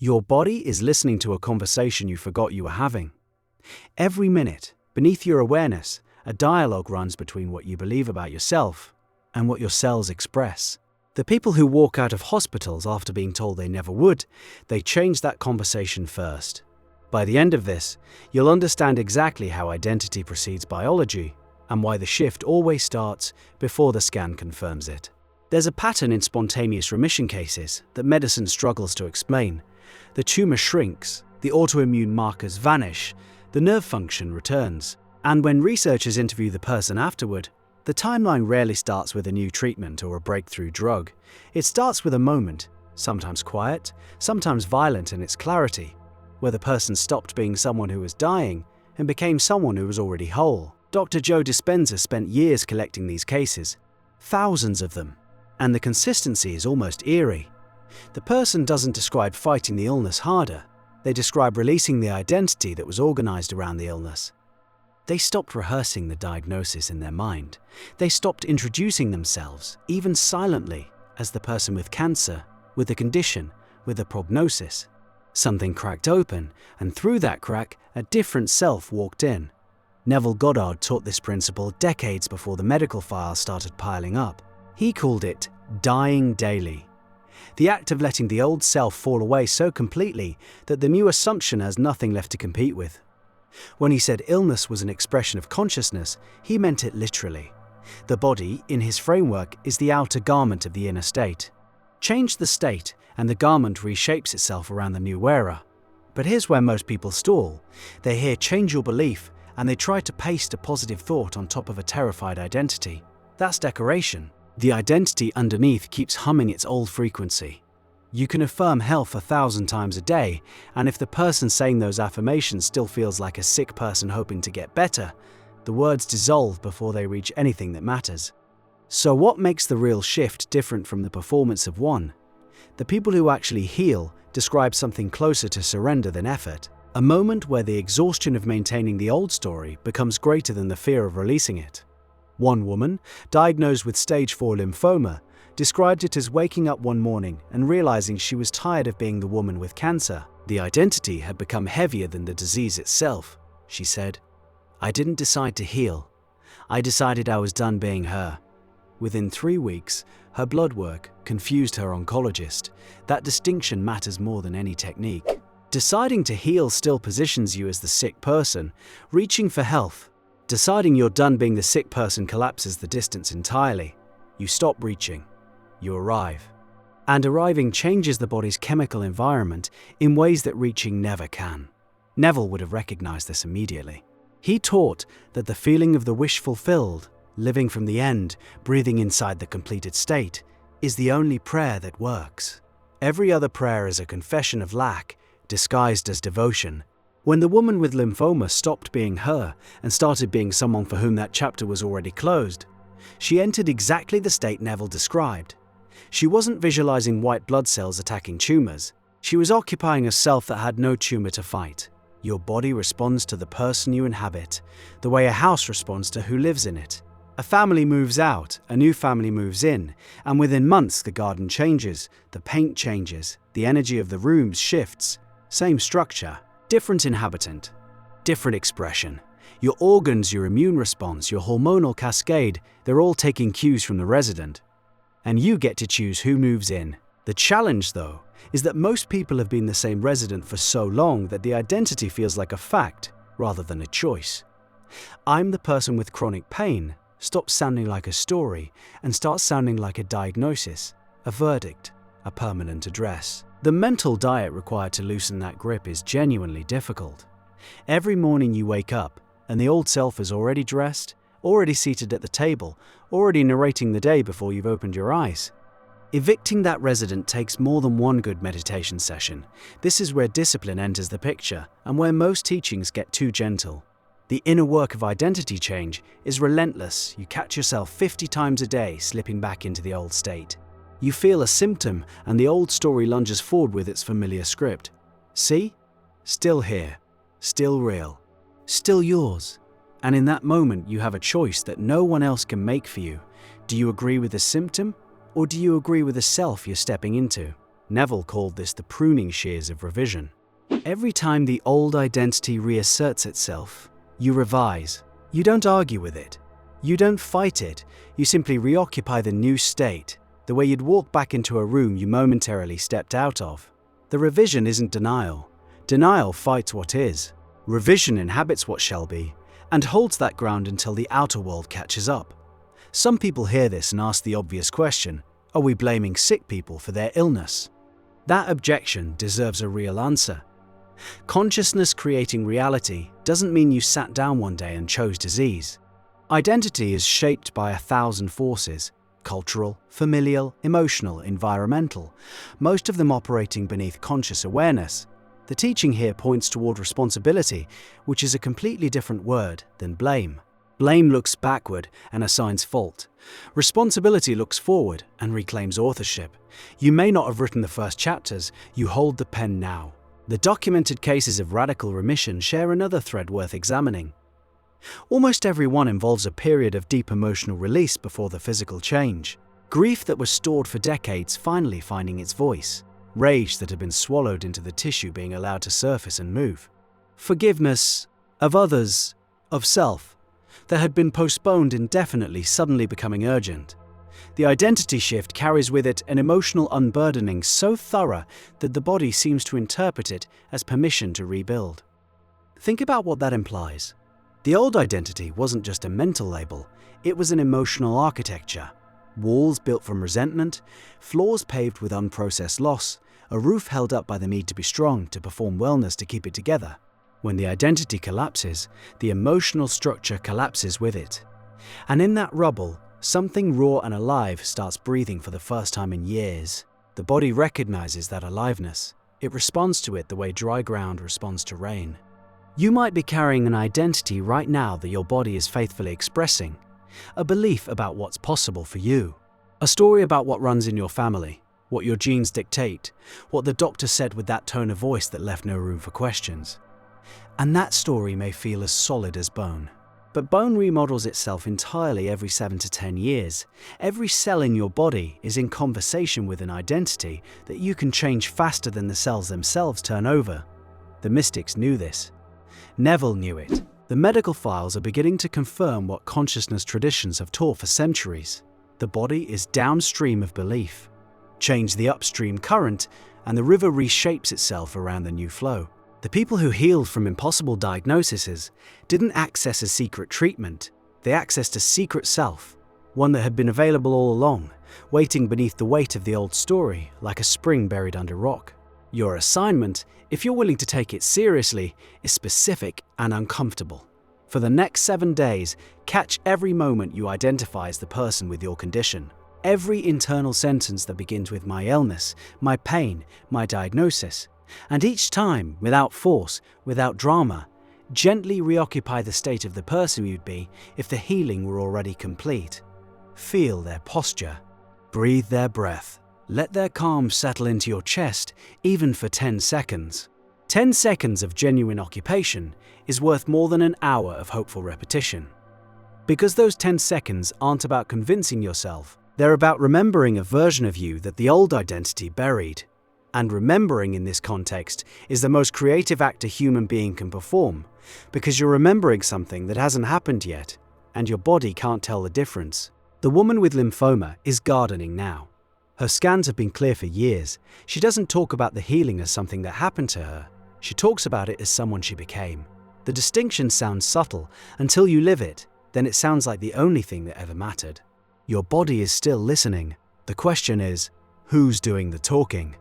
Your body is listening to a conversation you forgot you were having. Every minute, beneath your awareness, a dialogue runs between what you believe about yourself and what your cells express. The people who walk out of hospitals after being told they never would, they change that conversation first. By the end of this, you'll understand exactly how identity precedes biology and why the shift always starts before the scan confirms it. There's a pattern in spontaneous remission cases that medicine struggles to explain. The tumor shrinks, the autoimmune markers vanish, the nerve function returns. And when researchers interview the person afterward, the timeline rarely starts with a new treatment or a breakthrough drug. It starts with a moment, sometimes quiet, sometimes violent in its clarity, where the person stopped being someone who was dying and became someone who was already whole. Dr. Joe Dispenza spent years collecting these cases, thousands of them, and the consistency is almost eerie. The person doesn't describe fighting the illness harder, they describe releasing the identity that was organized around the illness. They stopped rehearsing the diagnosis in their mind. They stopped introducing themselves, even silently, as the person with cancer, with a condition, with a prognosis. Something cracked open, and through that crack, a different self walked in. Neville Goddard taught this principle decades before the medical files started piling up. He called it dying daily. The act of letting the old self fall away so completely that the new assumption has nothing left to compete with. When he said illness was an expression of consciousness, he meant it literally. The body, in his framework, is the outer garment of the inner state. Change the state, and the garment reshapes itself around the new wearer. But here's where most people stall. They hear change your belief, and they try to paste a positive thought on top of a terrified identity. That's decoration. The identity underneath keeps humming its old frequency. You can affirm health 1,000 times a day, and if the person saying those affirmations still feels like a sick person hoping to get better, the words dissolve before they reach anything that matters. So what makes the real shift different from the performance of one? The people who actually heal describe something closer to surrender than effort, a moment where the exhaustion of maintaining the old story becomes greater than the fear of releasing it. One woman, diagnosed with stage 4 lymphoma, described it as waking up one morning and realizing she was tired of being the woman with cancer. The identity had become heavier than the disease itself, she said. I didn't decide to heal. I decided I was done being her. Within 3 weeks, her blood work confused her oncologist. That distinction matters more than any technique. Deciding to heal still positions you as the sick person, reaching for health. Deciding you're done being the sick person collapses the distance entirely. You stop reaching. You arrive. And arriving changes the body's chemical environment in ways that reaching never can. Neville would have recognized this immediately. He taught that the feeling of the wish fulfilled, living from the end, breathing inside the completed state, is the only prayer that works. Every other prayer is a confession of lack, disguised as devotion. When the woman with lymphoma stopped being her and started being someone for whom that chapter was already closed, she entered exactly the state Neville described. She wasn't visualizing white blood cells attacking tumors. She was occupying a self that had no tumor to fight. Your body responds to the person you inhabit, the way a house responds to who lives in it. A family moves out, a new family moves in, and within months the garden changes, the paint changes, the energy of the rooms shifts. Same structure, different inhabitant, different expression. Your organs, your immune response, your hormonal cascade, they're all taking cues from the resident. And you get to choose who moves in. The challenge, though, is that most people have been the same resident for so long that the identity feels like a fact rather than a choice. I'm the person with chronic pain stops sounding like a story and starts sounding like a diagnosis, a verdict, a permanent address. The mental diet required to loosen that grip is genuinely difficult. Every morning you wake up and the old self is already dressed, already seated at the table, already narrating the day before you've opened your eyes. Evicting that resident takes more than one good meditation session. This is where discipline enters the picture and where most teachings get too gentle. The inner work of identity change is relentless. You catch yourself 50 times a day slipping back into the old state. You feel a symptom and the old story lunges forward with its familiar script. See? Still here. Still real. Still yours. And in that moment you have a choice that no one else can make for you. Do you agree with the symptom? Or do you agree with the self you're stepping into? Neville called this the pruning shears of revision. Every time the old identity reasserts itself, you revise. You don't argue with it. You don't fight it. You simply reoccupy the new state, the way you'd walk back into a room you momentarily stepped out of. The revision isn't denial. Denial fights what is. Revision inhabits what shall be, and holds that ground until the outer world catches up. Some people hear this and ask the obvious question, are we blaming sick people for their illness? That objection deserves a real answer. Consciousness creating reality doesn't mean you sat down one day and chose disease. Identity is shaped by 1,000 forces: cultural, familial, emotional, environmental, most of them operating beneath conscious awareness. The teaching here points toward responsibility, which is a completely different word than blame. Blame looks backward and assigns fault. Responsibility looks forward and reclaims authorship. You may not have written the first chapters, you hold the pen now. The documented cases of radical remission share another thread worth examining. Almost every one involves a period of deep emotional release before the physical change. Grief that was stored for decades finally finding its voice. Rage that had been swallowed into the tissue being allowed to surface and move. Forgiveness of others, of self, that had been postponed indefinitely suddenly becoming urgent. The identity shift carries with it an emotional unburdening so thorough that the body seems to interpret it as permission to rebuild. Think about what that implies. The old identity wasn't just a mental label, it was an emotional architecture. Walls built from resentment, floors paved with unprocessed loss, a roof held up by the need to be strong, to perform wellness, to keep it together. When the identity collapses, the emotional structure collapses with it. And in that rubble, something raw and alive starts breathing for the first time in years. The body recognizes that aliveness. It responds to it the way dry ground responds to rain. You might be carrying an identity right now that your body is faithfully expressing. A belief about what's possible for you. A story about what runs in your family, what your genes dictate, what the doctor said with that tone of voice that left no room for questions. And that story may feel as solid as bone. But bone remodels itself entirely every 7 to 10 years. Every cell in your body is in conversation with an identity that you can change faster than the cells themselves turn over. The mystics knew this. Neville knew it. The medical files are beginning to confirm what consciousness traditions have taught for centuries. The body is downstream of belief. Change the upstream current, and the river reshapes itself around the new flow. The people who healed from impossible diagnoses didn't access a secret treatment. They accessed a secret self, one that had been available all along, waiting beneath the weight of the old story, like a spring buried under rock. Your assignment, if you're willing to take it seriously, is specific and uncomfortable. For the next 7 days, catch every moment you identify as the person with your condition. Every internal sentence that begins with my illness, my pain, my diagnosis. And each time, without force, without drama, gently reoccupy the state of the person you'd be if the healing were already complete. Feel their posture. Breathe their breath. Let their calm settle into your chest, even for 10 seconds. 10 seconds of genuine occupation is worth more than an hour of hopeful repetition. Because those 10 seconds aren't about convincing yourself, they're about remembering a version of you that the old identity buried. And remembering in this context is the most creative act a human being can perform, because you're remembering something that hasn't happened yet, and your body can't tell the difference. The woman with lymphoma is gardening now. Her scans have been clear for years. She doesn't talk about the healing as something that happened to her. She talks about it as someone she became. The distinction sounds subtle until you live it, then it sounds like the only thing that ever mattered. Your body is still listening. The question is, who's doing the talking?